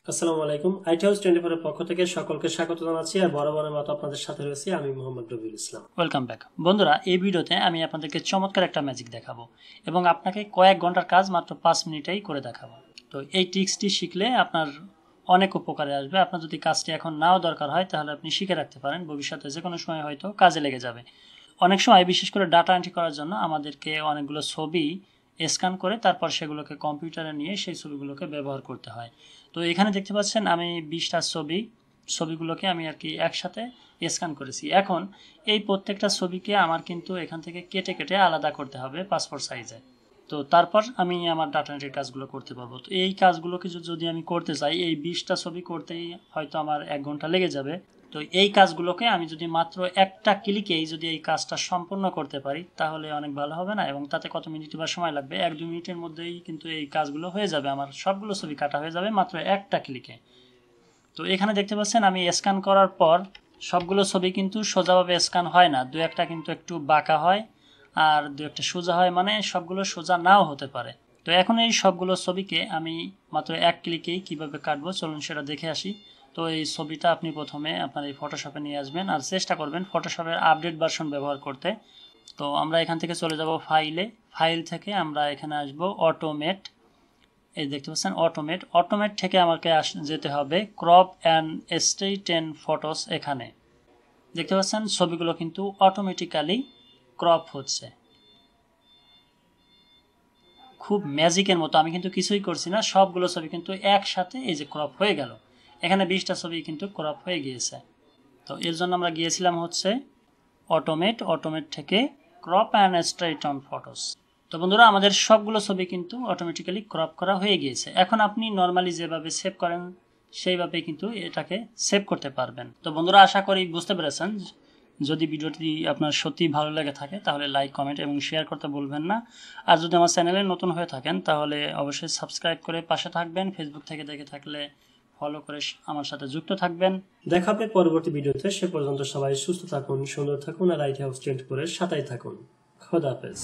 আসসালামু আলাইকুম। IT house 24 এর পক্ষ থেকে সকলকে স্বাগত জানাচ্ছি আর বরাবরের মতো আপনাদের সাথে রয়েছি আমি মোহাম্মদ রবিউল ইসলাম। ওয়েলকাম ব্যাক বন্ধুরা। এই ভিডিওতে আমি আপনাদেরকে চমৎকার একটা ম্যাজিক দেখাবো এবং আপনাকে কয়েক ঘন্টার কাজ মাত্র 5 মিনিটেই করে দেখাবো। তো এই ট্রিক্সটি শিখলে আপনার অনেক উপকারে আসবে। আপনার যদি কাজটি এখন নাও দরকার হয় তাহলে আপনি শিখে রাখতে পারেন, ভবিষ্যতে যে কোনো সময় হয়তো কাজে লেগে যাবে। অনেক সময় বিশেষ করে ডাটা এন্ট্রি করার জন্য আমাদেরকে অনেকগুলো ছবি স্ক্যান করে তারপর সেগুলোকে কম্পিউটারে নিয়ে সেই ছবিগুলোকে ব্যবহার করতে হয়। তো এখানে দেখতে পাচ্ছেন আমি 20টা ছবিগুলোকে আমি আর কি একসাথে স্ক্যান করেছি। এখন এই প্রত্যেকটা ছবিকে আমার কিন্তু এখান থেকে কেটে কেটে আলাদা করতে হবে পাসপোর্ট সাইজে। তো তারপর আমি আমার ডাটা এন্ট্রির কাজগুলো করতে পারবো। তো এই কাজগুলোকে যদি আমি করতে চাই, এই 20টা ছবি করতেই হয়তো আমার 1 ঘন্টা লেগে যাবে। তো এই কাজগুলোকে আমি যদি মাত্র একটা ক্লিকেই যদি এই কাজটা সম্পূর্ণ করতে পারি তাহলে অনেক ভালো হবে না? এবং তাতে কত মিনিট বা সময় লাগবে? 1-2 মিনিটের মধ্যেই কিন্তু এই কাজগুলো হয়ে যাবে। আমার সবগুলো ছবি কাটা হয়ে যাবে মাত্র একটা ক্লিকে। তো এখানে দেখতে পাচ্ছেন আমি স্ক্যান করার পর সবগুলো ছবি কিন্তু সোজাভাবে স্ক্যান হয় না, দু একটা কিন্তু একটু বাঁকা হয় আর দু একটা সোজা হয়, মানে সবগুলো সোজা নাও হতে পারে। তো এখন এই সবগুলো ছবিকে আমি মাত্র এক ক্লিকেই কিভাবে কাটবো চলুন সেটা দেখে আসি। তো এই ছবিটা আপনি প্রথমে আপনার এই ফটোশপে নিয়ে আসবেন আর চেষ্টা করবেন ফটোশপের আপডেট ভার্সন ব্যবহার করতে। তো আমরা এখান থেকে চলে যাব ফাইল থেকে আমরা এখানে আসব অটোমেট। এই দেখতে পাচ্ছেন অটোমেট থেকে আমাকে যেতে হবে ক্রপ অ্যান্ড স্ট্রেইটেন ফটোস। এখানে দেখতে পাচ্ছেন ছবিগুলো কিন্তু অটোমেটিক্যালি ক্রপ হচ্ছে খুব ম্যাজিকের মতো। আমি কিন্তু কিছুই করছি না, সবগুলো ছবি কিন্তু একসাথে এই যে ক্রপ হয়ে গেল। এখানে 20টা ছবি কিন্তু ক্রপ হয়ে গিয়েছে। তো এর জন্য আমরা গিয়েছিলাম হচ্ছে অটোমেট থেকে ক্রপ অ্যান্ড স্ট্রেইটন ফটোস। তো বন্ধুরা আমাদের সবগুলো ছবি কিন্তু অটোমেটিক্যালি ক্রপ করা হয়ে গিয়েছে। এখন আপনি নর্মালি যেভাবে সেভ করেন সেইভাবে কিন্তু এটাকে সেভ করতে পারবেন। তো বন্ধুরা আশা করি বুঝতে পেরেছেন। যদি ভিডিওটি আপনার সত্যি ভালো লেগে থাকে তাহলে লাইক, কমেন্ট এবং শেয়ার করতে ভুলবেন না। আর যদি আমার চ্যানেলে নতুন হয়ে থাকেন তাহলে অবশ্যই সাবস্ক্রাইব করে পাশে থাকবেন। ফেসবুক থেকে দেখে থাকলে ফলো করে আমার সাথে যুক্ত থাকবেন। দেখা হবে পরবর্তী ভিডিওতে। সে পর্যন্ত সবাই সুস্থ থাকুন, সুন্দর থাকুন আর আইটি হাউস 24 এর সাথেই থাকুন। খোদা হাফেজ।